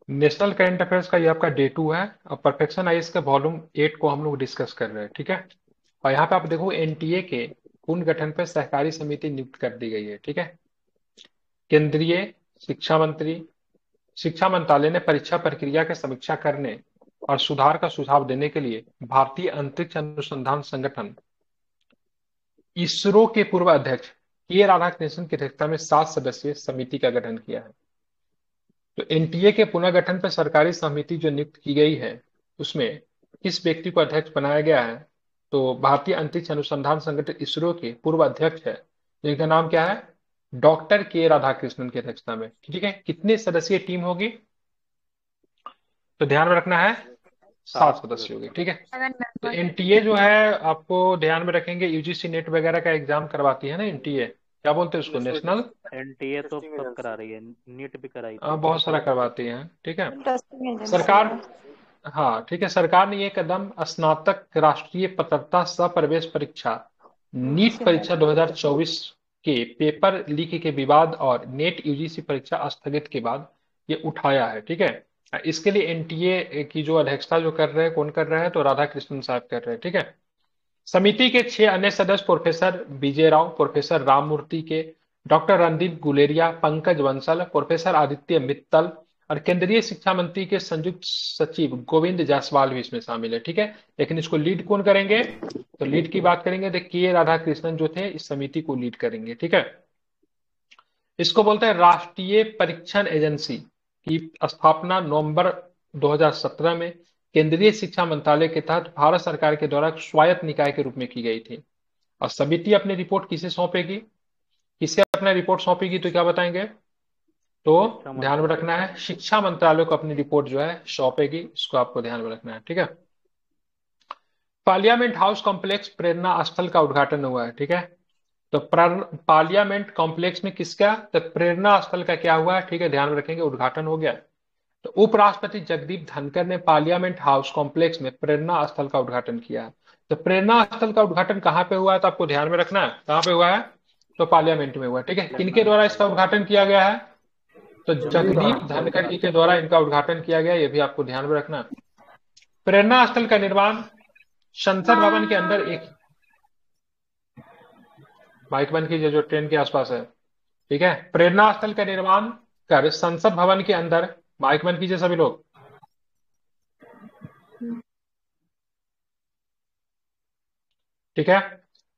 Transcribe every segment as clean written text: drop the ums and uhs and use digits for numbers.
National current affairs का ये आपका डे 2 है। और परफेक्शन आईएएस के वॉल्यूम 8 को हम लोग डिस्कस कर रहे हैं, ठीक है। और यहाँ पे आप देखो एनटीए के पुनर्गठन पर सहकारी समिति नियुक्त कर दी गई है, ठीक है। केंद्रीय शिक्षा मंत्री शिक्षा मंत्रालय ने परीक्षा प्रक्रिया की समीक्षा करने और सुधार का सुझाव देने के लिए भारतीय अंतरिक्ष अनुसंधान संगठन इसरो के पूर्व अध्यक्ष के राधाकृष्णन की अध्यक्षता में 7 सदस्यीय समिति का गठन किया है। तो एनटीए के पुनर्गठन पर सरकारी समिति जो नियुक्त की गई है, उसमें किस व्यक्ति को अध्यक्ष बनाया गया है? तो भारतीय अंतरिक्ष अनुसंधान संगठन इसरो के पूर्व अध्यक्ष है, जिनका नाम क्या है? डॉक्टर के राधाकृष्णन की अध्यक्षता में, ठीक है। कितने सदस्यीय टीम होगी? तो ध्यान में रखना है, 7 सदस्य होगी, ठीक है। सेवन तो मेंबर। एनटीए जो है, आपको ध्यान में रखेंगे, यूजीसी नेट वगैरह का एग्जाम करवाती है ना एनटीए, क्या बोलते हैं उसको, नेशनल। एनटीए तो सब करा रही है, नीट भी कराई थी। बहुत सारा करवाती है, ठीक है। टेस्टिंग एजेंसी सरकार, है। हाँ ठीक है, सरकार ने ये कदम स्नातक राष्ट्रीय पात्रता सह प्रवेश परीक्षा नीट परीक्षा 2024 के पेपर लीक के विवाद और नेट यूजीसी परीक्षा स्थगित के बाद ये उठाया है, ठीक है। इसके लिए एनटीए की जो अध्यक्षता जो कर रहे हैं, कौन कर रहे हैं? तो राधाकृष्णन साहब कर रहे हैं, ठीक है। समिति के 6 अन्य सदस्य प्रोफेसर विजय राव, प्रोफेसर राममूर्ति के, डॉक्टर रणदीप गुलेरिया, पंकज बंसल, प्रोफेसर आदित्य मित्तल और केंद्रीय शिक्षा मंत्री के संयुक्त सचिव गोविंद जायसवाल भी इसमें शामिल है, ठीक है। लेकिन इसको लीड कौन करेंगे? तो लीड की बात करेंगे तो के राधाकृष्णन जो थे इस समिति को लीड करेंगे, ठीक है। इसको बोलते हैं राष्ट्रीय परीक्षण एजेंसी की स्थापना नवंबर 2017 में केंद्रीय शिक्षा मंत्रालय के तहत भारत सरकार के द्वारा एक स्वायत्त निकाय के रूप में की गई थी। और समिति अपनी रिपोर्ट किसे सौंपेगी? किसे अपना रिपोर्ट सौंपेगी? तो क्या बताएंगे? तो शिक्षा ध्यान में मंत्रालय। रखना है, शिक्षा मंत्रालय को अपनी रिपोर्ट जो है सौंपेगी, इसको आपको ध्यान में रखना है, ठीक है। पार्लियामेंट हाउस कॉम्प्लेक्स प्रेरणा स्थल का उद्घाटन हुआ है, ठीक है। तो पार्लियामेंट कॉम्प्लेक्स में किसका? तो प्रेरणा स्थल का क्या हुआ है, ठीक है, ध्यान में रखेंगे, उद्घाटन हो गया। तो उपराष्ट्रपति जगदीप धनखड़ ने पार्लियामेंट हाउस कॉम्प्लेक्स में प्रेरणा स्थल का उद्घाटन किया है। तो प्रेरणा स्थल का उद्घाटन कहाँ पे हुआ है? तो आपको ध्यान में रखना है, कहाँ पे हुआ है? तो पार्लियामेंट में हुआ है, ठीक है। किनके द्वारा इसका उद्घाटन किया गया है? तो जगदीप धनखड़ जी के द्वारा इनका उद्घाटन किया गया, ये भी आपको ध्यान में रखना है। प्रेरणा स्थल का निर्माण संसद भवन के अंदर एक, माइक बंद कीजिए जो ट्रेन के आसपास है, ठीक है। प्रेरणा स्थल का निर्माण कर संसद भवन के अंदर, माइक बंद कीजिए सभी लोग, ठीक है।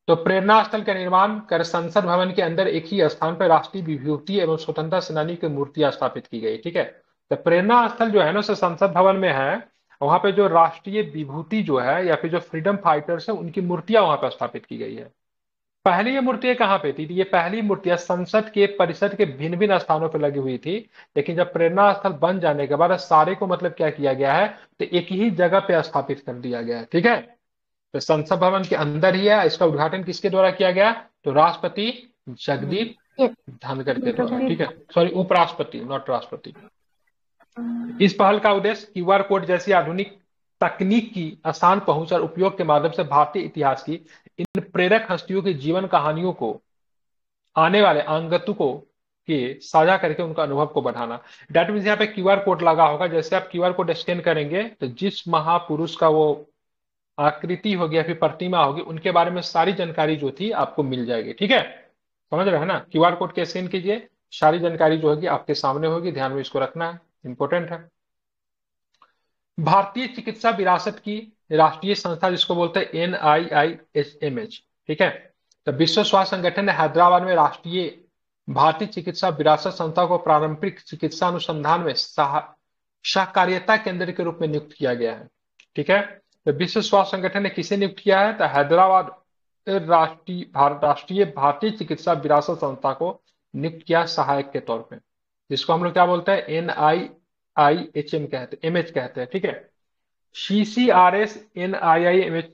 तो प्रेरणा स्थल का निर्माण कर संसद भवन के अंदर एक ही स्थान पर राष्ट्रीय विभूति एवं स्वतंत्रता सेनानी की मूर्तियां स्थापित की गई, ठीक है। तो प्रेरणा स्थल जो है ना, उसे संसद भवन में है। वहां पे जो राष्ट्रीय विभूति जो है या फिर जो फ्रीडम फाइटर्स है, उनकी मूर्तियां वहां पर स्थापित की गई है। पहले ये मूर्तियां कहाँ पे थी? ये पहली मूर्तियां संसद के परिसर के भिन्न भिन्न स्थानों पर लगी हुई थी। लेकिन जब प्रेरणा स्थल बन जाने के बाद सारे को मतलब क्या किया गया है? तो एक ही जगह पे स्थापित कर दिया गया है, ठीक है। तो संसद भवन के अंदर ही है। इसका उद्घाटन किसके द्वारा किया गया? तो राष्ट्रपति जगदीप धनखड़ के द्वारा, ठीक है। सॉरी, उपराष्ट्रपति, नॉट राष्ट्रपति। इस पहल का उद्देश्य क्यूआर कोड जैसी आधुनिक तकनीक की आसान पहुंच और उपयोग के माध्यम से भारतीय इतिहास की इन प्रेरक हस्तियों की जीवन कहानियों को आने वाले आगंतुकों के साझा करके उनका अनुभव को बढ़ाना। डेट मीन्स यहाँ पे क्यूआर कोड लगा होगा, जैसे आप क्यूआर कोड स्कैन करेंगे तो जिस महापुरुष का वो आकृति होगी या फिर प्रतिमा होगी, उनके बारे में सारी जानकारी जो थी आपको मिल जाएगी, ठीक है। समझ रहे हैं ना? क्यूआर कोड के स्कैन कीजिए, सारी जानकारी जो होगी आपके सामने होगी, ध्यान में इसको रखना है, इंपॉर्टेंट है। भारतीय चिकित्सा विरासत की राष्ट्रीय संस्था, जिसको बोलते हैं NIIHMH, ठीक है। तो विश्व स्वास्थ्य संगठन ने हैदराबाद में राष्ट्रीय भारतीय चिकित्सा विरासत संस्था को पारंपरिक चिकित्सा अनुसंधान में सहकारिता केंद्र के रूप में नियुक्त किया गया है, ठीक है। तो विश्व स्वास्थ्य संगठन ने किसे नियुक्त किया है? तो हैदराबाद राष्ट्रीय भारतीय चिकित्सा विरासत संस्था को नियुक्त किया सहायक के तौर पे, जिसको हम लोग क्या बोलते हैं? NIIHM कहते हैं, MH कहते हैं, ठीक है। CCRS NIIMH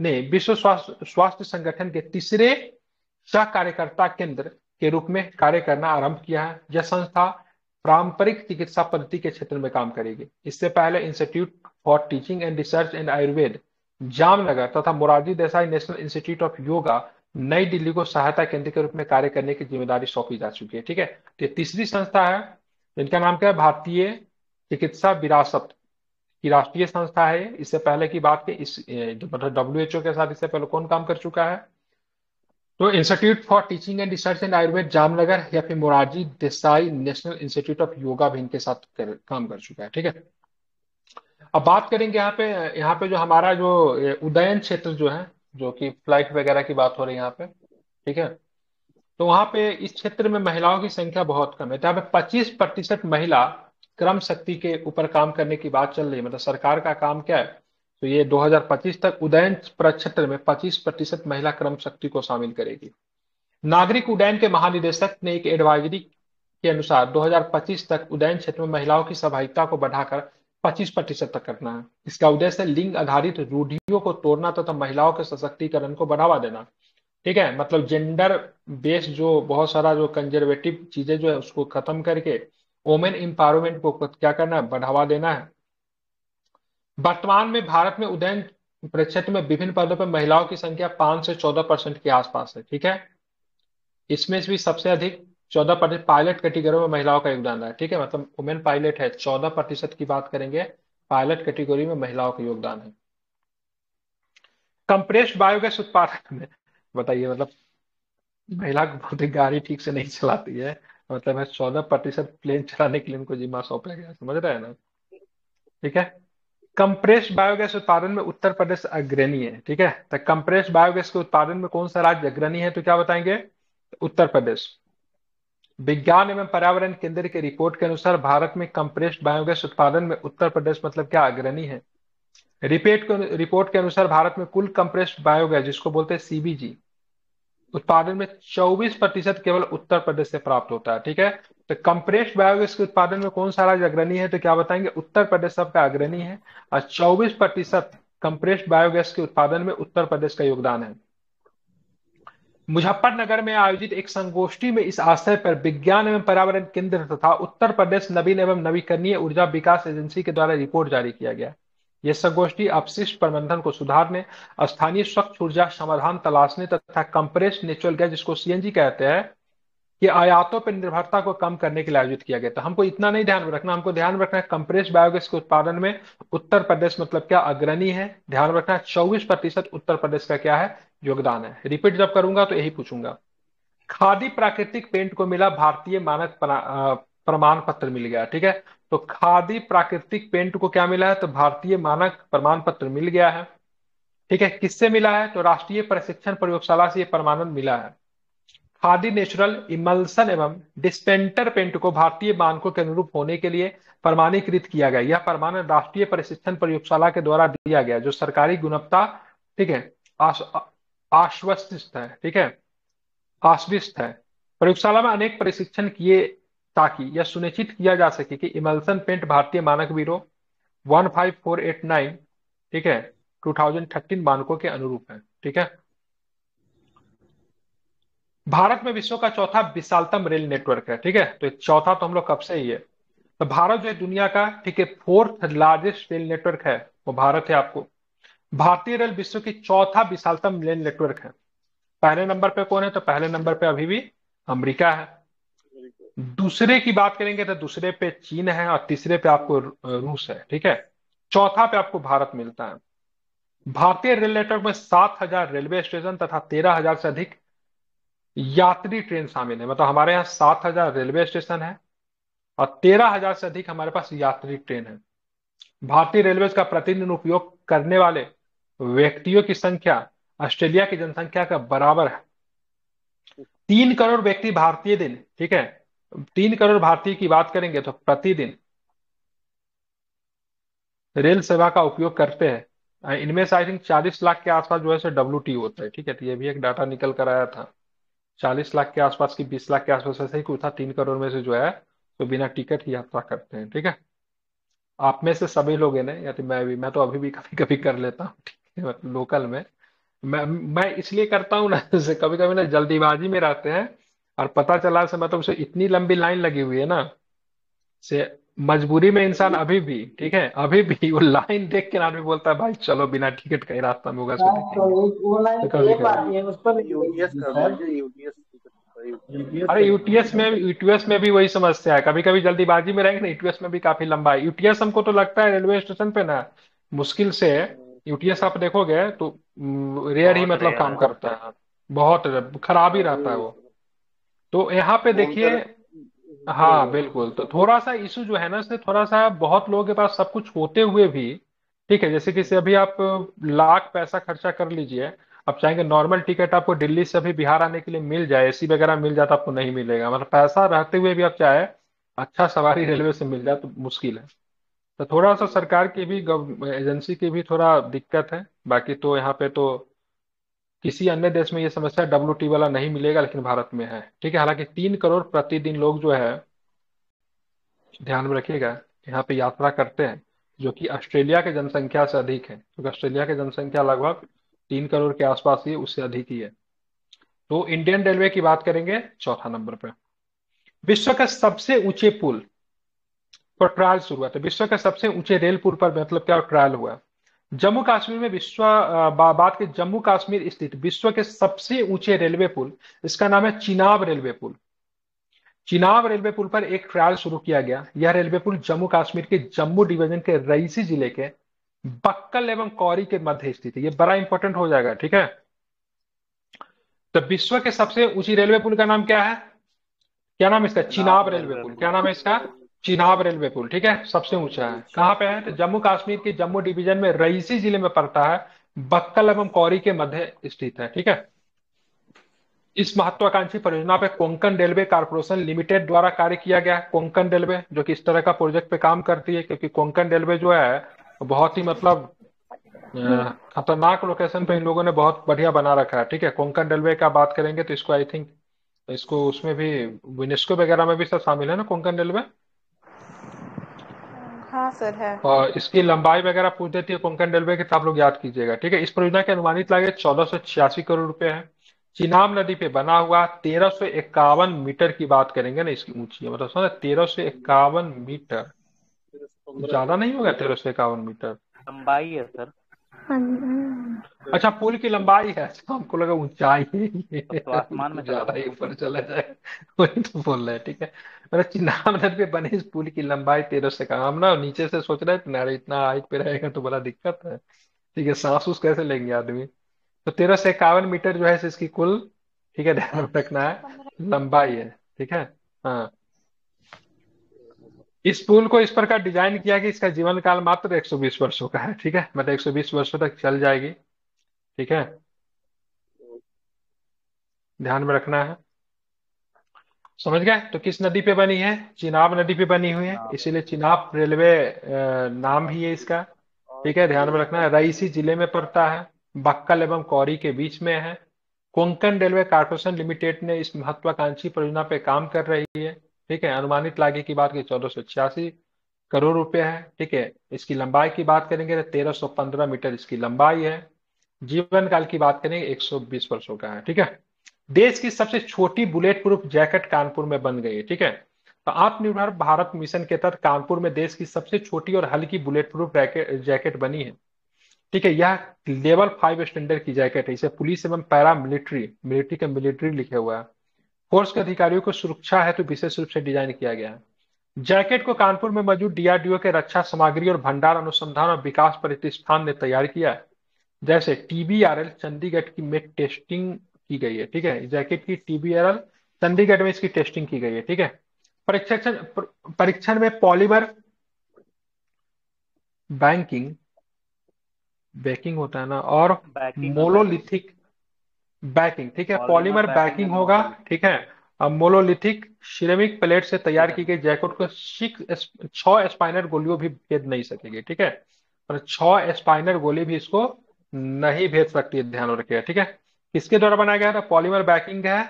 ने विश्व स्वास्थ्य संगठन के तीसरे सहकार्यकर्ता केंद्र के रूप में कार्य करना आरंभ किया है। यह संस्था पारंपरिक चिकित्सा पद्धति के क्षेत्र में काम करेगी। इससे पहले institute for teaching and research in Ayurveda Jamnagar तथा Morarji Desai national institute of yoga नई दिल्ली को सहायता केंद्र के रूप में कार्य करने की जिम्मेदारी सौंपी जा चुकी है, ठीक है। तो ये तीसरी संस्था है, इनका नाम क्या है? भारतीय चिकित्सा विरासत की राष्ट्रीय संस्था है ये। इससे पहले की बात की इस मतलब WHO के साथ इससे पहले कौन काम कर चुका है? तो institute for teaching and research in Ayurveda Jamnagar, या फिर Morarji Desai national institute of yoga भी इनके साथ काम कर चुका है। ठीक है। अब बात करेंगे यहाँ पे जो हमारा जो उदयन क्षेत्र जो है, जो कि फ्लाइट वगैरह की बात हो रही है यहाँ पे। ठीक है। तो वहां पे इस क्षेत्र में महिलाओं की संख्या बहुत कम है। तो यहाँ पे 25% महिला क्रम शक्ति के ऊपर काम करने की बात चल रही है। मतलब सरकार का काम क्या है? तो ये 2025 तक उदयन प्रक्षेत्र में 25% महिला क्रम शक्ति को शामिल करेगी। नागरिक उड्डयन के महानिदेशक ने एक एडवाइजरी के अनुसार 2025 तक उड्डयन क्षेत्र में महिलाओं की सहभागिता को बढ़ाकर 25% तक करना है। इसका उद्देश्य लिंग आधारित रूढ़ियों को तोड़ना तथा महिलाओं के सशक्तिकरण को बढ़ावा देना। ठीक है। मतलब जेंडर बेस्ड जो बहुत सारा जो कंजर्वेटिव चीजें जो है उसको खत्म करके वोमेन एम्पावरमेंट को क्या करना है? बढ़ावा देना है। वर्तमान में भारत में उड्डयन प्रक्षेत्र में विभिन्न पदों पर महिलाओं की संख्या 5 से 14% के आसपास है। ठीक है। इसमें से भी सबसे अधिक 14% पायलट कैटेगरी में महिलाओं का योगदान है। ठीक है। मतलब वुमेन पायलट है, 14% की बात करेंगे पायलट कैटेगरी में महिलाओं का योगदान है। कंप्रेस्ड बायोगैस उत्पादन में बताइए, मतलब महिला को बहुत ही गाड़ी ठीक से नहीं चलाती है, मतलब है 14% प्लेन चलाने के लिए उनको जिम्मा सौंपा गया, समझ रहे हैं ना? ठीक है। कंप्रेस्ड बायोगैस उत्पादन में उत्तर प्रदेश अग्रणी है। ठीक है। तो कंप्रेस्ड बायोगैस के उत्पादन में कौन सा राज्य अग्रणी है? तो क्या बताएंगे? उत्तर प्रदेश। विज्ञान एवं पर्यावरण केंद्र की रिपोर्ट के अनुसार भारत में कंप्रेस्ड बायोगैस उत्पादन में उत्तर प्रदेश मतलब क्या अग्रणी है। रिपोर्ट के अनुसार भारत में कुल कंप्रेस्ड बायोगैस जिसको बोलते हैं सीबीजी उत्पादन में 24% केवल उत्तर प्रदेश से प्राप्त होता है। ठीक है। तो कंप्रेस्ड बायोगैस के उत्पादन में कौन सा राज्य अग्रणी है? तो क्या बताएंगे? उत्तर प्रदेश सबका अग्रणी है, और 24% कंप्रेस्ड बायोगैस के उत्पादन में उत्तर प्रदेश का योगदान है। मुजफ्फरनगर में आयोजित एक संगोष्ठी में इस आशय पर विज्ञान एवं पर्यावरण केंद्र तथा उत्तर प्रदेश नवीन एवं नवीकरणीय ऊर्जा विकास एजेंसी के द्वारा रिपोर्ट जारी किया गया। यह संगोष्ठी अपशिष्ट प्रबंधन को सुधारने, स्थानीय स्वच्छ ऊर्जा समाधान तलाशने तथा कंप्रेस्ड नेचुरल गैस जिसको सीएनजी कहते हैं कि आयातों पर निर्भरता को कम करने के लिए आयोजित किया गया। तो हमको इतना नहीं ध्यान में रखना, हमको ध्यान में रखना है कंप्रेस्ड बायोगैस के उत्पादन में उत्तर प्रदेश मतलब क्या अग्रणी है। ध्यान रखना है 24% उत्तर प्रदेश का क्या है? योगदान है। रिपीट जब करूंगा तो यही पूछूंगा। खादी प्राकृतिक पेंट को मिला भारतीय मानक प्रमाण पत्र मिल गया। ठीक है। तो खादी प्राकृतिक पेंट को क्या मिला है? तो भारतीय मानक प्रमाण पत्र मिल गया है। ठीक है। किससे मिला है? तो राष्ट्रीय प्रशिक्षण प्रयोगशाला से यह प्रमाणन मिला है। खादी नेचुरल इमल्सन एवं डिस्पेंटर पेंट को भारतीय मानकों के अनुरूप होने के लिए प्रमाणीकृत किया गया। यह प्रमाणन राष्ट्रीय प्रशिक्षण प्रयोगशाला के द्वारा दिया गया, जो सरकारी गुणवत्ता, ठीक है, आश, आश्वस्त है। ठीक है। आश्वस्त है। प्रयोगशाला में अनेक प्रशिक्षण किए ताकि यह सुनिश्चित किया जा सके कि इमल्सन पेंट भारतीय मानक ब्यूरो 15489, ठीक है, 2013 मानकों के अनुरूप है। ठीक है। भारत में विश्व का चौथा विशालतम रेल नेटवर्क है। ठीक है। तो चौथा तो हम लोग कब से ही है। तो भारत जो है दुनिया का, ठीक है, फोर्थ लार्जेस्ट रेल नेटवर्क है, वो भारत है। आपको भारतीय रेल विश्व की चौथा विशालतम रेल नेटवर्क है। पहले नंबर पे कौन है? तो पहले नंबर पे अभी भी अमेरिका है। दूसरे की बात करेंगे तो दूसरे पे चीन है, और तीसरे पे आपको रूस है। ठीक है। चौथा पे आपको भारत मिलता है। भारतीय रेल नेटवर्क में 7,000 रेलवे स्टेशन तथा 13,000 से अधिक यात्री ट्रेन शामिल है। मतलब हमारे यहाँ 7,000 रेलवे स्टेशन है और 13,000 से अधिक हमारे पास यात्री ट्रेन है। भारतीय रेलवे का प्रतिदिन उपयोग करने वाले व्यक्तियों की संख्या ऑस्ट्रेलिया की जनसंख्या का बराबर है। 3 करोड़ व्यक्ति भारतीय दिन, ठीक है, 3 करोड़ भारतीय की बात करेंगे तो प्रतिदिन रेल सेवा का उपयोग करते हैं। इनमें से आई थिंक 40 लाख के आसपास जो है सो WT होता है। ठीक है। तो ये भी एक डाटा निकल कर आया था, 40 लाख के आसपास की 20 लाख के आसपास ऐसे ही कुछ था। 3 करोड़ में से जो है तो बिना टिकट ही यात्रा करते हैं। ठीक है। आप में से सभी लोग हैं ना, या तो मैं भी, मैं तो अभी भी कभी कभी कर लेता हूँ। ठीक है। मतलब लोकल में मैं इसलिए करता हूँ ना, जैसे कभी कभी ना जल्दीबाजी में रहते हैं और पता चला से मतलब उसे इतनी लंबी लाइन लगी हुई है ना, से मजबूरी में इंसान अभी भी, ठीक है, अभी भी वो लाइन देख के आदमी बोलता है भाई चलो बिना टिकट का ही रास्ता में होगा सो हाँ, तो देखेंगे। वो लाइन तो तो कभी ये कभी बात ये उस पर नहीं यूडीएस होगी कर सर। लीजिए, यूडीएस यूपीएस अरे से यूटीएस में भी वही समस्या है, कभी कभी जल्दीबाजी में रहेंगे ना, यूटीएस में भी काफी लंबा है। यूटीएस हमको तो लगता है रेलवे स्टेशन पे ना मुश्किल से है। यूटीएस आप देखोगे तो रेयर ही बहुत मतलब रेयर काम है। करता है, बहुत खराब ही रहता है वही वो। तो यहाँ पे देखिए, काउंटर हाँ बिल्कुल, तो थोड़ा सा इशू जो है ना, इससे थोड़ा सा बहुत लोगों के पास सब कुछ होते हुए भी, ठीक है, जैसे कि से अभी आप लाख पैसा खर्चा कर लीजिए, आप चाहेंगे नॉर्मल टिकट आपको दिल्ली से अभी बिहार आने के लिए मिल जाए, एसी वगैरह मिल जाता, आपको नहीं मिलेगा, मतलब पैसा रहते हुए भी आप चाहे अच्छा सवारी रेलवे से मिल जाए तो मुश्किल है। तो थोड़ा सा सरकार की भी एजेंसी की भी थोड़ा दिक्कत है। बाकी तो यहाँ पे तो किसी अन्य देश में ये समस्या WT वाला नहीं मिलेगा, लेकिन भारत में है, ठीक है। हालांकि 3 करोड़ प्रतिदिन लोग जो है, ध्यान में रखिएगा, यहाँ पे यात्रा करते हैं, जो कि ऑस्ट्रेलिया के जनसंख्या से अधिक है, क्योंकि ऑस्ट्रेलिया की जनसंख्या लगभग 3 करोड़ के आसपास ही है, उससे अधिक ही है। तो इंडियन रेलवे की बात करेंगे चौथा नंबर पे। विश्व के सबसे ऊंचे पुल पर ट्रायल शुरू हुआ था, विश्व के सबसे ऊंचे रेल पुल पर मतलब क्या ट्रायल हुआ। जम्मू कश्मीर में बात के जम्मू कश्मीर स्थित विश्व के सबसे ऊंचे रेलवे पुल, इसका नाम है चिनाब रेलवे पुल। चिनाब रेलवे पुल पर एक ट्रायल शुरू किया गया। यह रेलवे पुल जम्मू कश्मीर के जम्मू डिवीजन के रईसी जिले के बक्कल एवं कौरी के मध्य स्थित है। ये बड़ा इंपॉर्टेंट हो जाएगा, ठीक है। तो विश्व के सबसे ऊंची रेलवे पुल का नाम क्या है, क्या नाम है इसका, चिनाब चुनाव रेलवे रेलवे पुल। क्या पुल। नाम है इसका, चिनाब रेलवे पुल, ठीक है, सबसे ऊंचा है। कहाँ पे है, तो जम्मू कश्मीर के जम्मू डिवीजन में रईसी जिले में पड़ता है, बक्कल एवं कौरी के मध्य स्थित है, ठीक है। इस महत्वाकांक्षी परियोजना पे कोंकण रेलवे कारपोरेशन लिमिटेड द्वारा कार्य किया गया है। कोंकण रेलवे जो कि इस तरह का प्रोजेक्ट पे काम करती है, क्योंकि कोंकण रेलवे जो है वो बहुत ही मतलब खतरनाक लोकेशन पे इन लोगों ने बहुत बढ़िया बना रखा है, ठीक है। कोंकण रेलवे का बात करेंगे तो इसको आई थिंक, इसको उसमें भी यूनेस्को वगैरह में भी सब शामिल है ना कोंकण रेलवे। हाँ सर है। और इसकी लंबाई वगैरह पूछ देती है कोंकण रेलवे की, तो आप लोग याद कीजिएगा, ठीक है। इस परियोजना की अनुमानित लागत 1486 करोड़ रुपए है। चिनाब नदी पे बना हुआ 1351 मीटर की बात करेंगे ना, इसकी ऊंची है, मतलब समझ 1351 मीटर, ज्यादा नहीं होगा 1351 मीटर। लंबाई है सर। अच्छा पुल की लंबाई है, अच्छा हमको लगा ऊंचाई है अब तो आसमान में तो चला ज्यादा ही जाएगा। ऊपर चला जाए, वही तो बोल रहे हैं, ठीक है। मतलब चिनाब नदी पे बने इस पुल की लंबाई 1300 से कम, हम ना नीचे से सोच रहे थे ना, अरे इतना हाइट पे रहेगा तो बड़ा दिक्कत है, ठीक है, सांस उस कैसे लेंगे आदमी। तो 1351 मीटर जो है इसकी कुल, ठीक है, ध्यान में रखना है, लंबाई है, ठीक है। हाँ, इस पुल को इस प्रकार डिजाइन किया कि इसका जीवन काल मात्र 120 वर्षों का है, ठीक है, मतलब 120 वर्षों तक चल जाएगी, ठीक है, ध्यान में रखना है। समझ गए, तो किस नदी पे बनी है, चिनाब नदी पे बनी हुई है, चुनाव इसीलिए चिनाब रेलवे नाम ही है इसका, ठीक है, ध्यान में रखना है। रईसी जिले में पड़ता है, बक्कल एवं कौरी के बीच में है। कोंकण रेलवे कारपोरेशन लिमिटेड ने इस महत्वाकांक्षी परियोजना पे काम कर रही है, ठीक है। अनुमानित लागत की बात की 1486 करोड़ रुपए है, ठीक है। इसकी लंबाई की बात करेंगे तो 1315 मीटर इसकी लंबाई है। जीवन काल की बात करेंगे 120 वर्षों का है, ठीक है। देश की सबसे छोटी बुलेट प्रूफ जैकेट कानपुर में बन गई है, ठीक है। तो आत्मनिर्भर भारत मिशन के तहत कानपुर में देश की सबसे छोटी और हल्की बुलेट प्रूफ जैकेट बनी है, ठीक है। यह लेवल 5 स्टैंडर्ड की जैकेट है, इसे पुलिस एवं पैरा मिलिट्री, मिलिट्री का मिलिट्री लिखे हुआ है, फोर्स के अधिकारियों को सुरक्षा है तो विशेष रूप से डिजाइन किया गया है। जैकेट को कानपुर में मौजूद DRDO के रक्षा सामग्री और भंडार अनुसंधान और विकास प्रतिष्ठान ने तैयार किया है। जैसे TBRL चंडीगढ़ की में टेस्टिंग की गई है, ठीक है, जैकेट की TBRL चंडीगढ़ में इसकी टेस्टिंग की गई है, ठीक है। परीक्षण परीक्षण में पॉलीमर बैंकिंग बेकिंग होता है ना, और बैकिंग होता है सर। मोनोलिथिक बैकिंग, ठीक है, polymer polymer banking backing and होगा, मोनोलिथिक। ठीक है। अब मोनोलिथिक सिरेमिक प्लेट से तैयार की यस। गई जैकेट को 6 स्पाइनर गोलियों भी भेद नहीं सकेगी, ठीक है, और 6 स्पाइनर गोली भी इसको नहीं भेद सकती है, ध्यान रखिएगा, ठीक है। किसके द्वारा बनाया गया था, पॉलीमर बैकिंग है,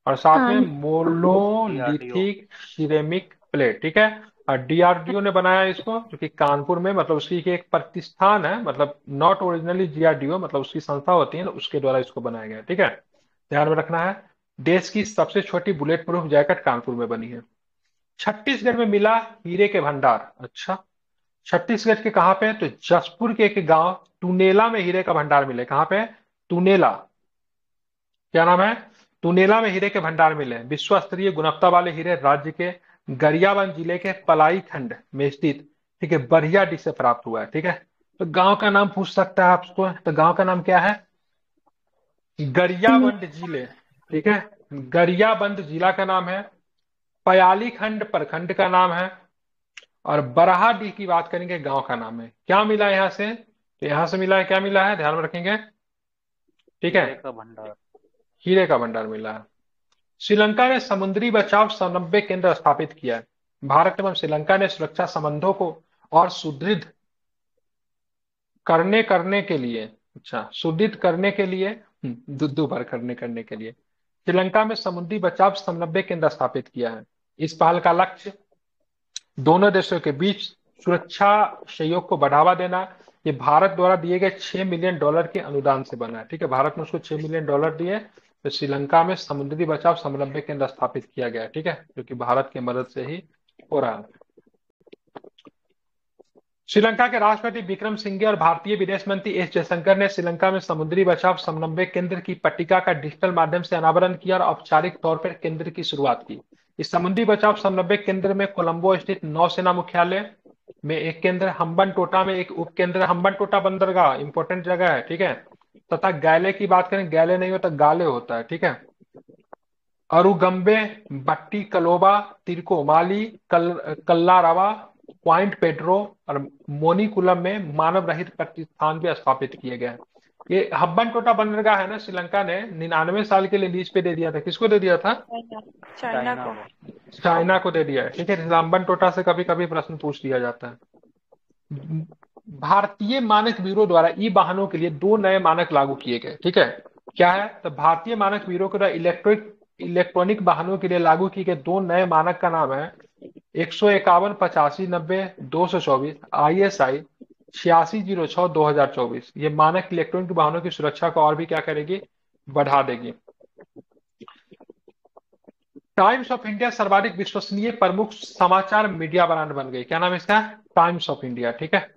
और साथ में DRDO। मोनोलिथिक सिरेमिक प्लेट, ठीक है। और DRDO ने बनाया इसको, जो कि कानपुर में, मतलब उसकी एक प्रतिष्ठान है, मतलब नॉट ओरिजिनली DRDO, मतलब उसकी संस्था होती है ना, उसके द्वारा इसको बनाया गया, ठीक है, ध्यान में रखना है। देश की सबसे छोटी बुलेट प्रूफ जैकेट कानपुर में बनी है। छत्तीसगढ़ में मिला हीरे के भंडार, अच्छा, छत्तीसगढ़ के कहां पे, तो जसपुर के एक गांव टुनेला में हीरे का भंडार मिले, कहां पे, टुनेला, क्या नाम है, टुनेला में हीरे के भंडार मिले हैं। विश्व स्तरीय गुणवत्ता वाले हीरे राज्य के गरियाबंद जिले के पलाई खंड में स्थित, ठीक है, बरियाडीह से प्राप्त हुआ है। ठीक है, तो गांव का नाम पूछ सकता है आपको, तो गांव का नाम क्या है? गरियाबंद जिले। ठीक है, गरियाबंद जिला का नाम है, पयाली खंड प्रखंड का नाम है, और बरहाडीह की बात करेंगे गांव का नाम है। क्या मिला यहाँ से? तो यहाँ से मिला है, क्या मिला है, ध्यान में रखेंगे। ठीक है, हीरे का भंडार। हीरे का भंडार मिला है। श्रीलंका ने समुद्री बचाव समन्वय केंद्र स्थापित किया है। भारत एवं श्रीलंका ने सुरक्षा संबंधों को और सुदृढ़ करने करने के लिए, अच्छा, सुदृढ़ करने के लिए, दो बार करने के लिए श्रीलंका में समुद्री बचाव समन्वय केंद्र स्थापित किया है। इस पहल का लक्ष्य दोनों देशों के बीच सुरक्षा सहयोग को बढ़ावा देना। ये भारत द्वारा दिए गए $6 मिलियन के अनुदान से बना है। ठीक है, भारत ने उसको $6 मिलियन दिए, तो श्रीलंका में समुद्री बचाव समन्वय केंद्र स्थापित किया गया है। ठीक है, जो कि भारत की मदद से ही हो रहा है। श्रीलंका के राष्ट्रपति विक्रम सिंघे और भारतीय विदेश मंत्री एस जयशंकर ने श्रीलंका में समुद्री बचाव समन्वय केंद्र की पट्टिका का डिजिटल माध्यम से अनावरण किया और औपचारिक तौर पर केंद्र की शुरुआत की। इस समुद्री बचाव समन्वय केंद्र में कोलंबो स्थित नौसेना मुख्यालय में एक केंद्र, हम्बन टोटा में एक उप केंद्र, हम्बन टोटा बंदरगाह इंपॉर्टेंट जगह है, ठीक है, तथा गैले की बात करें, गैले नहीं होता गाले होता है, ठीक है, अरुगम्बे, बट्टी कलोबा, तिरको माली, कल्लारवा, पॉइंट पेड्रो और मोनिकुलम में मानव रहित प्रतिष्ठान भी स्थापित किए गए हैं। ये हम्बन टोटा बंदरगाह है ना, श्रीलंका ने 99 साल के लिए लीज पे दे दिया था। किसको दे दिया था? चाइना चाइना को। को। चाइना को दे दिया है। ठीक है, हम्बन टोटा से कभी कभी प्रश्न पूछ लिया जाता है। भारतीय मानक ब्यूरो द्वारा ई वाहनों के लिए 2 नए मानक लागू किए गए। ठीक है, क्या है? तो भारतीय मानक ब्यूरो के द्वारा इलेक्ट्रॉनिक वाहनों के लिए लागू किए गए 2 नए मानक का नाम है 151 85 90 224 ISI 8606/2024। ये मानक इलेक्ट्रॉनिक वाहनों की सुरक्षा को और भी क्या करेगी? बढ़ा देगी। टाइम्स ऑफ इंडिया सर्वाधिक विश्वसनीय प्रमुख समाचार मीडिया ब्रांड बन गई। क्या नाम है इसका? Times of India. ठीक है,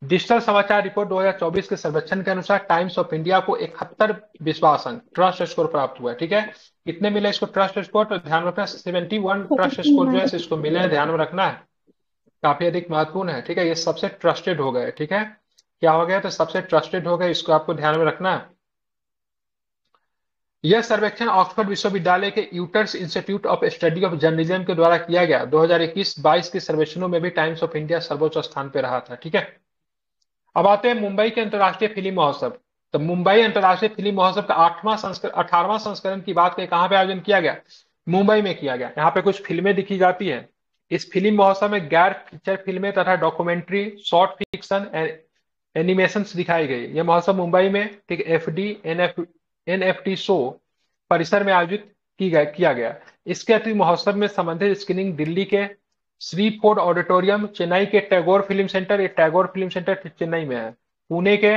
डिजिटल समाचार रिपोर्ट 2024 के सर्वेक्षण के अनुसार टाइम्स ऑफ इंडिया को 71 विश्वास अंक ट्रस्ट स्कोर प्राप्त हुआ है। ठीक है, कितने मिले इसको ट्रस्ट स्कोर? तो ध्यान रखना 71 ट्रस्ट स्कोर जो है इसको मिले हैं, ध्यान में रखना है, काफी अधिक महत्वपूर्ण है। ठीक है, ये सबसे ट्रस्टेड हो गए। ठीक है, क्या हो गया? तो सबसे ट्रस्टेड हो गए, इसको आपको ध्यान में रखना है। यह सर्वेक्षण ऑक्सफोर्ड विश्वविद्यालय के Reuters institute of study of journalism के द्वारा किया गया। 2021-22 के सर्वेक्षणों में भी टाइम्स ऑफ इंडिया सर्वोच्च स्थान पर रहा था। ठीक है, अब आते हैं मुंबई के अंतर्राष्ट्रीय फिल्म महोत्सव। तो मुंबई अंतर्राष्ट्रीय फिल्म महोत्सव का 18वां संस्करण की बात करें, कहां पे आयोजन किया गया? मुंबई में किया गया। यहाँ पे कुछ फिल्में दिखी जाती हैं। इस फिल्म महोत्सव में गैर फीचर फिल्में तथा डॉक्यूमेंट्री, शॉर्ट फिक्शन, एनिमेशन दिखाई गई। यह महोत्सव मुंबई में, ठीक, NFT शो परिसर में आयोजित किया गया। इसके अतिरिक्त महोत्सव में संबंधित स्क्रीनिंग दिल्ली के श्री फोर्ड ऑडिटोरियम, चेन्नई के टैगोर फिल्म सेंटर, ये टैगोर फिल्म सेंटर चेन्नई में है, पुणे के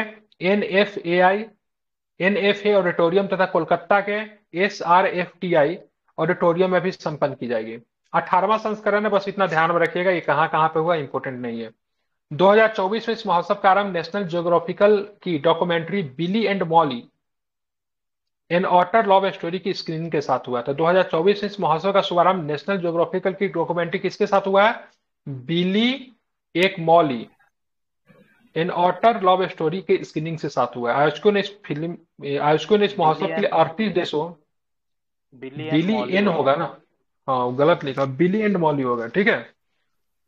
NFA ऑडिटोरियम तथा कोलकाता के SRFTI ऑडिटोरियम में भी संपन्न की जाएगी। 18वां संस्करण है, बस इतना ध्यान में रखिएगा, ये कहाँ कहाँ पे हुआ इंपॉर्टेंट नहीं है। 2024 में इस महोत्सव का आरंभ नेशनल ज्योग्राफिकल की documentary Billy and Molly an otter love story की स्क्रीनिंग के साथ हुआ था। 2024 में इस महोत्सव का शुभारंभ नेशनल ज्योग्राफिकल की डॉक्यूमेंट्री किसके साथ हुआ है? बिली एक Molly an otter love story के स्क्रीनिंग से साथ हुआ है। आयोजकों ने इस महोत्सव के लिए 38 देशों, बिली एन होगा ना, हाँ वो गलत लिखा, बिली एंड मॉली होगा। ठीक है,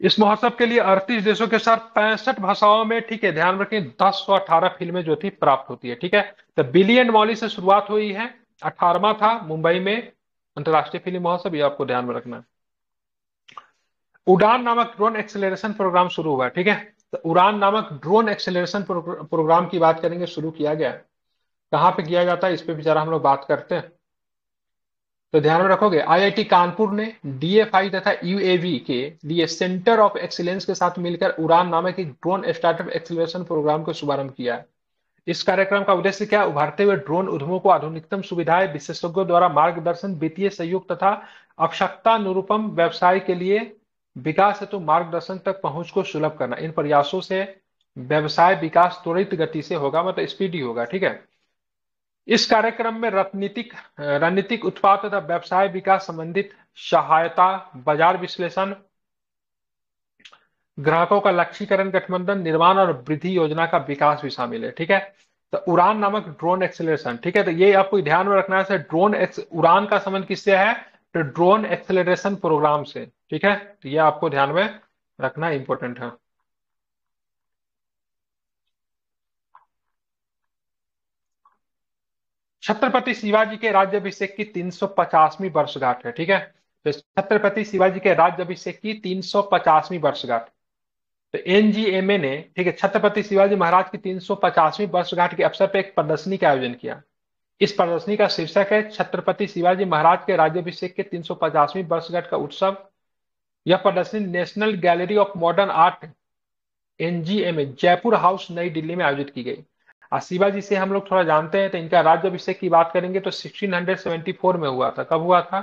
इस महोत्सव के लिए 38 देशों के साथ 65 भाषाओं में, ठीक है, ध्यान रखें, 1018 फिल्में जो थी प्राप्त होती है। ठीक है, तो बिली एंड मॉली से शुरुआत हुई है, 18वां था मुंबई में अंतर्राष्ट्रीय फिल्म महोत्सव, ये आपको ध्यान में रखना है। उड़ान नामक ड्रोन एक्सेलरेशन प्रोग्राम शुरू हुआ। ठीक है, तो उड़ान नामक ड्रोन एक्सेलरेशन प्रोग्राम की बात करेंगे, शुरू किया गया। कहाँ पे किया जाता है इस पे बेचारा हम लोग बात करते हैं, तो ध्यान में रखोगे। IIT कानपुर ने DFI तथा UAV के लिए सेंटर ऑफ एक्सीलेंस के साथ मिलकर उड़ान नामक एक ड्रोन स्टार्टअप एक्सीलरेशन प्रोग्राम का शुभारंभ किया है। इस कार्यक्रम का उद्देश्य क्या? उभरते हुए ड्रोन उद्यमों को आधुनिकतम सुविधाएं, विशेषज्ञों द्वारा मार्गदर्शन, वित्तीय सहयोग तथा आवश्यकता अनुरूपम व्यवसाय के लिए विकास हेतु मार्गदर्शन तक पहुंच को सुलभ करना। इन प्रयासों से व्यवसाय विकास त्वरित गति से होगा, मतलब स्पीडी होगा। ठीक है, इस कार्यक्रम में रणनीतिक उत्पाद तथा व्यवसाय विकास संबंधित सहायता, बाजार विश्लेषण, ग्राहकों का लक्ष्यीकरण, गठबंधन निर्माण और वृद्धि योजना का विकास भी शामिल है। ठीक है, तो उड़ान नामक ड्रोन एक्सेलरेशन। ठीक है, तो ये आपको ध्यान में रखना है, उड़ान का संबंध किससे है? तो ड्रोन एक्सेलरेशन प्रोग्राम से। ठीक है, तो ये आपको ध्यान में रखना इंपॉर्टेंट है। छत्रपति शिवाजी के राज्याभिषेक की 350वीं वर्षगांठ है। ठीक है, तो छत्रपति शिवाजी के राज्याभिषेक की 350वीं वर्षगांठ, तो एनजीएमए ने, ठीक है, छत्रपति शिवाजी महाराज की 350वीं वर्षगांठ के अवसर पर एक प्रदर्शनी का आयोजन किया। इस प्रदर्शनी का शीर्षक है छत्रपति शिवाजी महाराज के राज्याभिषेक के 350वीं वर्षगांठ का उत्सव। यह प्रदर्शनी national gallery of modern art, NGMA, Jaipur house, नई दिल्ली में आयोजित की गई। और शिवाजी से हम लोग थोड़ा जानते हैं, तो इनका राज्याभिषेक की बात करेंगे तो 1674 में हुआ था। कब हुआ था?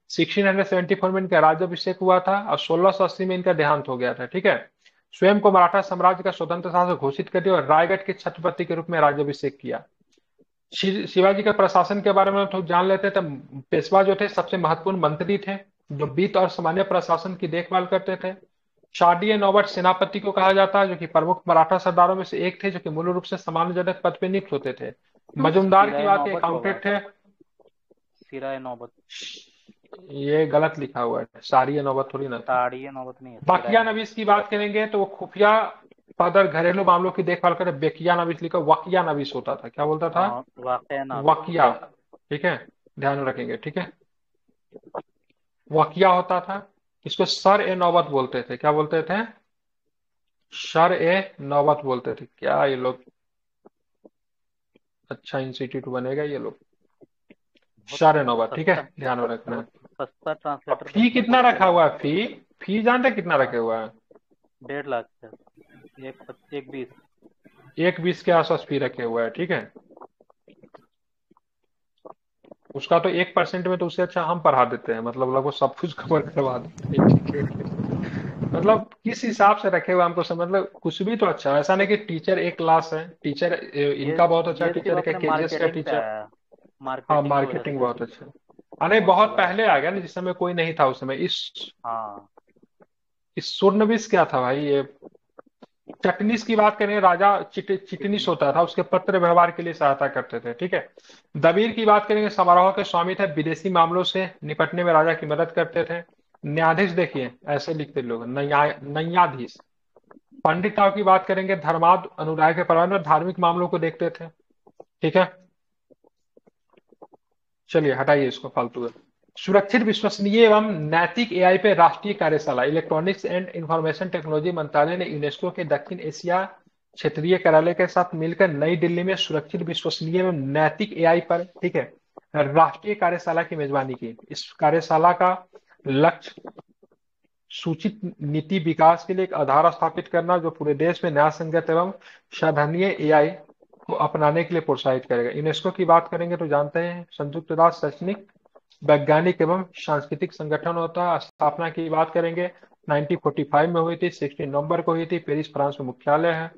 1674 में इनका राज्याभिषेक हुआ था और 1680 में इनका देहांत हो गया था। ठीक है, स्वयं को मराठा साम्राज्य का स्वतंत्र शासक घोषित कर दिया और रायगढ़ के छत्रपति के रूप में राज्याभिषेक किया। शिवाजी के प्रशासन के बारे में हम थोड़ा जान लेते हैं। तो पेशवा जो थे सबसे महत्वपूर्ण मंत्री थे, जो वित्त और सामान्य प्रशासन की देखभाल करते थे। शाडीय नौबत सेनापति को कहा जाता है, जो कि प्रमुख मराठा सरदारों में से एक थे, जो कि मूल रूप से सम्मानजनक पद पर नियुक्त होते थे। मजुमदार की सिराय बात, नौबत होगा, अकाउंटेंट थे। सिराय नौबत, ये गलत लिखा हुआ है, सारी नौबत थोड़ी ना था। ताड़िये नौबत नहीं है, सिराय बाकिया नौबत। नवीस की बात करेंगे तो वो खुफिया पद और घरेलू मामलों की देखभाल करे। बेकिया नवीस लिखा, वकिया नवीस होता था। क्या बोलता था? हाँ, वाकया नाविक। वकिया। ठीक है, ध्यान में रखेंगे। ठीक है, वकिया होता था। इसको सर ए नौबत बोलते थे। क्या बोलते थे? सर ए नौबत बोलते थे। क्या ये लोग अच्छा इंस्टीट्यूट बनेगा ये लोग। बहुत सर ए नौबत, ठीक है, सस्ता, ध्यान में रखना है। बहुत सस्ता ट्रांसलेटर फी बनता कितना बहुत रखा बढ़िया। हुआ है? फी जानते हैं कितना रखे हुआ है? 1.5 लाख का, एक 20। 120 के आसपास फी रखे हुआ है। ठीक है, उसका तो 1% में तो उससे अच्छा हम पढ़ा देते हैं, मतलब लगभग सब कुछ कवर करवा देते हैं। ठीक है, मतलब किस हिसाब से रखे हुए हमको समझ, मतलब कुछ भी तो अच्छा है। ऐसा नहीं कि टीचर एक क्लास है, टीचर ये इनका बहुत अच्छा ये टीचर सिर्फ है, क्या अपने केजीएस का मार्केटिंग पे टीचर। आया है, हाँ, मार्केटिंग की वजह मार्केटिंग से बहुत अच्छा। अरे बहुत बहुत चला है। पहले आ गया ना, जिस समय कोई नहीं था उस समय। हाँ, इस सूर्यनविश क्या था भाई ये? चटनिस की बात करें, राजा चिटनिस कितनी। होता था, उसके पत्र व्यवहार के लिए सहायता करते थे। ठीक है, दबीर की बात करेंगे, समारोह के स्वामी थे, विदेशी मामलों से निपटने में राजा की मदद करते थे। न्यायाधीश देखिए ऐसे लिखते लोग, न्यायाधीश। पंडिताओं की बात करेंगे, धर्माद, अनुराग के प्रबंध और धार्मिक मामलों को देखते थे। ठीक है, चलिए हटाइए इसको, फालतू है। सुरक्षित, विश्वसनीय एवं नैतिक एआई पे राष्ट्रीय कार्यशाला, इलेक्ट्रॉनिक्स एंड इंफॉर्मेशन टेक्नोलॉजी मंत्रालय ने यूनेस्को के दक्षिण एशिया क्षेत्रीय कार्यालय के साथ मिलकर नई दिल्ली में सुरक्षित, विश्वसनीय एवं नैतिक एआई पर, ठीक है, राष्ट्रीय कार्यशाला की मेजबानी की। इस कार्यशाला का लक्ष्य सूचित नीति विकास के लिए एक आधार स्थापित करना, जो पूरे देश में न्याय संगत एवं साधनीय एआई को अपनाने के लिए प्रोत्साहित करेगा। यूनेस्को की बात करेंगे तो जानते हैं संयुक्त राष्ट्र शैक्षणिक, वैज्ञानिक एवं सांस्कृतिक संगठन होता है। स्थापना की बात करेंगे 1945 में हुई थी, 16 नवंबर को हुई थी, पेरिस फ्रांस में मुख्यालय है।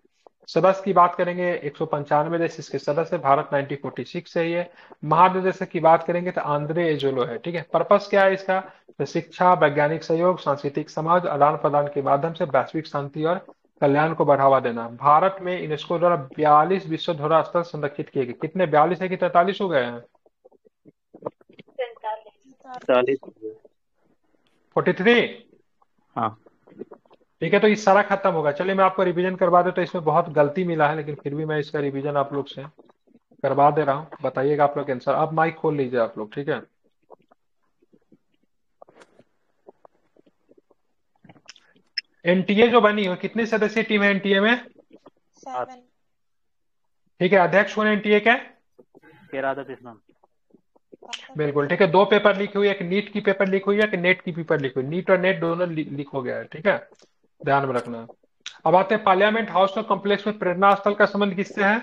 सदस्य की बात करेंगे 195 देश इसके सदस्य, भारत 1946 से ही है। महानिदेशक की बात करेंगे तो आंद्रे एजोलो है। ठीक है, पर्पस क्या है इसका? तो शिक्षा, वैज्ञानिक सहयोग, सांस्कृतिक समाज, आदान प्रदान के माध्यम से वैश्विक शांति और कल्याण को बढ़ावा देना। भारत में यूनेस्को द्वारा 42 विश्व धरोहर स्थल संरक्षित किए गए। कितने, 42 है कि 43 हो गए हैं? 40। 43। हाँ, ठीक है, तो ये सारा खत्म होगा। चलिए मैं आपको रिवीजन करवा देता हूँ। इसमें बहुत गलती मिला है, लेकिन फिर भी मैं इसका रिवीजन आप लोग से करवा दे रहा हूँ। बताइएगा आप लोग आंसर। आप माइक खोल लीजिए आप लोग, ठीक है। एनटीए जो बनी हो, कितनी सदस्यीय टीम है एनटीए में? 7। ठीक है, अध्यक्ष कौन है एनटीए के? राधा कृष्णन। बिल्कुल ठीक है। दो पेपर लिखी हुई है, एक नीट की पेपर लिखी हुई है, एक नेट की पेपर लिखी हुई। नीट और नेट दोनों लिख हो गया है। ठीक है, ध्यान में रखना। अब आते हैं पार्लियामेंट हाउस ऑफ कॉम्प्लेक्स में प्रेरणा स्थल का संबंध किससे है?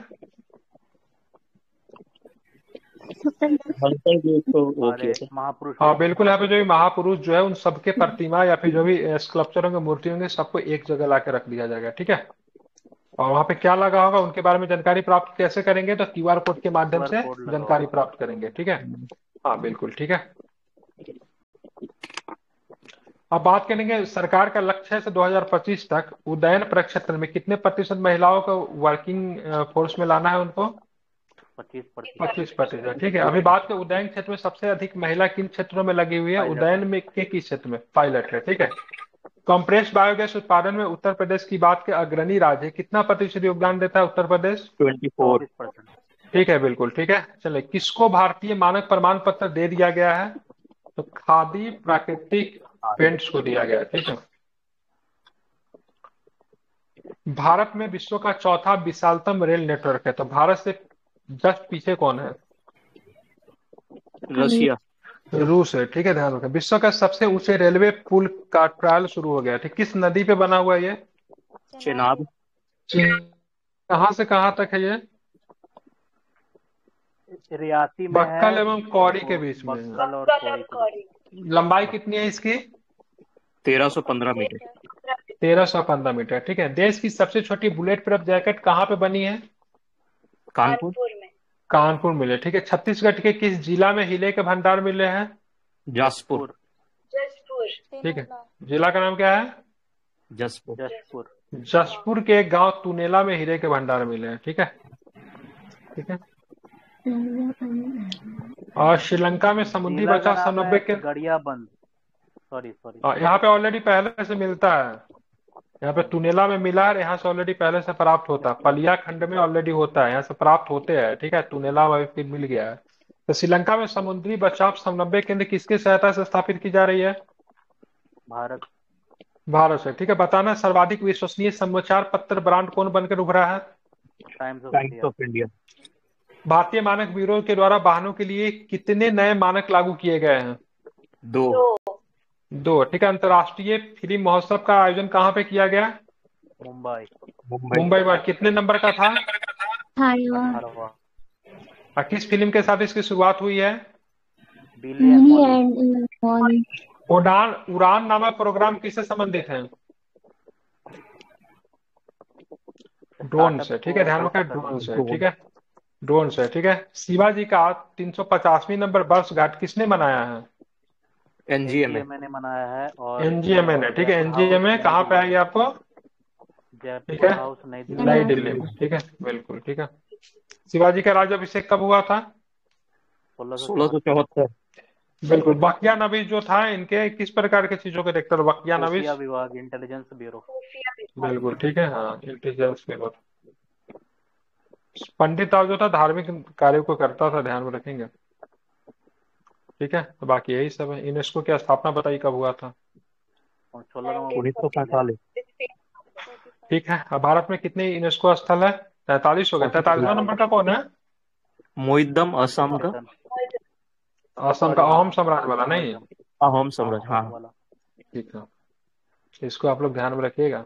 महापुरुष। हाँ बिल्कुल, यहाँ पे जो भी महापुरुष जो है उन सबके प्रतिमा या फिर जो भी स्कल्पचर होंगे, मूर्ति होंगे, सबको एक जगह ला के रख दिया जाएगा। ठीक है, और वहां पे क्या लगा होगा उनके बारे में जानकारी प्राप्त कैसे करेंगे, तो क्यूआर कोड के माध्यम QR से कोड लगा जानकारी होगा। प्राप्त करेंगे, ठीक है। हाँ बिल्कुल ठीक है। अब बात करेंगे सरकार का लक्ष्य है से 2025 तक उड्डयन प्रक्षेत्र में कितने प्रतिशत महिलाओं को वर्किंग फोर्स में लाना है उनको। 25%। 25%, ठीक है। अभी बात करें उड्डयन क्षेत्र में सबसे अधिक महिला किन क्षेत्रों में लगी हुई है, पायलट। उड्डयन में के किस क्षेत्र में, पायलट है, ठीक है। कंप्रेस्ड बायोगैस उत्पादन में उत्तर प्रदेश की बात के अग्रणी राज्य है, कितना प्रतिशत योगदान देता है उत्तर प्रदेश। 24%। ठीक है बिल्कुल ठीक है। चलिए, किसको भारतीय मानक प्रमाण पत्र दे दिया गया है, तो खादी प्राकृतिक पेंट्स को दिया गया है, ठीक है। भारत में विश्व का चौथा विशालतम रेल नेटवर्क है, तो भारत से जस्ट पीछे कौन है। रशिया। रूस है, ठीक है। ध्यान रखें, विश्व का सबसे ऊंचे रेलवे पुल का ट्रायल शुरू हो गया, ठीक। किस नदी पे बना हुआ है ये। चेनाब। चीन। कहाँ से कहाँ तक है ये। रियासी में बक्कल है। एवं कौड़ी के वो बीच में है। बक्कल और कौड़ी के बीच। लंबाई कितनी है इसकी। 1315 मीटर। 1315 मीटर, ठीक है। देश की सबसे छोटी बुलेट प्रूफ जैकेट कहाँ पे बनी है। कानपुर। कानपुर मिले, ठीक है। छत्तीसगढ़ के किस जिला में हीरे के भंडार मिले हैं। जासपुर। ठीक है। जिला का नाम क्या है। जसपुर। जशपुर। जसपुर के एक गांव तुनेला में हीरे के भंडार मिले हैं, ठीक है। ठीक है। और श्रीलंका में समुद्री जिला का बचाव नाम है समन्वय के। गरियाबंद। Sorry sorry. यहाँ पे ऑलरेडी पहले से मिलता है। यहाँ पे तुनेला में मिला है, यहाँ से ऑलरेडी पहले से प्राप्त होता है, पलिया खंड में ऑलरेडी होता है, यहाँ से प्राप्त होते हैं, ठीक है। तुनेला में फिर मिल गया है। तो श्रीलंका में समुद्री बचाव समन्वय केंद्र किसकी सहायता से स्थापित की जा रही है। भारत। भारत से, ठीक है। बताना सर्वाधिक विश्वसनीय समाचार पत्र ब्रांड कौन बनकर उभरा है। Times of times India. Of India. भारतीय मानक ब्यूरो के द्वारा वाहनों के लिए कितने नए मानक लागू किए गए हैं। 2। 2, ठीक है। अंतर्राष्ट्रीय फिल्म महोत्सव का आयोजन कहाँ पे किया गया। मुंबई। मुंबई। मुंबई में। कितने नंबर का था। 18वां। और किस फिल्म के साथ इसकी शुरुआत हुई है। बिली एंड मॉली। उड़ान उड़ान नामक प्रोग्राम किससे संबंधित है। ड्रोन स्टार्टअप से, ठीक है। को ध्यान रखा, बूस्ट ड्रोन करने। से, ठीक है। ड्रोन से, ठीक है। शिवाजी का 350वीं नंबर वर्षगांठ किसने मनाया है। एनजीएमए। एनजीएमए ने मनाया है और एनजीएमए ने, ठीक है। जयपुर हाउस एनजीएमए नई कहाँ पे दिल्ली। आएगी आपको। ठीक जयपुर है। हाउस नई दिल्ली नई में। दिल्ली में, ठीक है बिल्कुल ठीक है। शिवाजी का राज्याभिषेक कब हुआ था। 1674। 1674। बिल्कुल। बख्तियार नवीस जो था, इनके किस प्रकार की चीजों के डायरेक्टर बख्तियार खुफिया नवीस। विभाग, इंटेलिजेंस ब्यूरो। बिल्कुल ठीक है, हाँ इंटेलिजेंस ब्यूरो। पंडित राव जो था धार्मिक कार्यों को करता था, ध्यान में रखेंगे। ठीक है, तो बाकी यही सब है। यूनेस्को की स्थापना बताइए कब हुआ था। और 16वां 1945। ठीक है। अब भारत में कितने यूनेस्को स्थल है। 43 हो गए। 43वां नंबर का कौन है। मोहितदम असम का। असम का अहोम साम्राज्य वाला नहीं। अहोम साम्राज्य, हाँ। वाला। ठीक है, इसको आप लोग ध्यान में रखिएगा।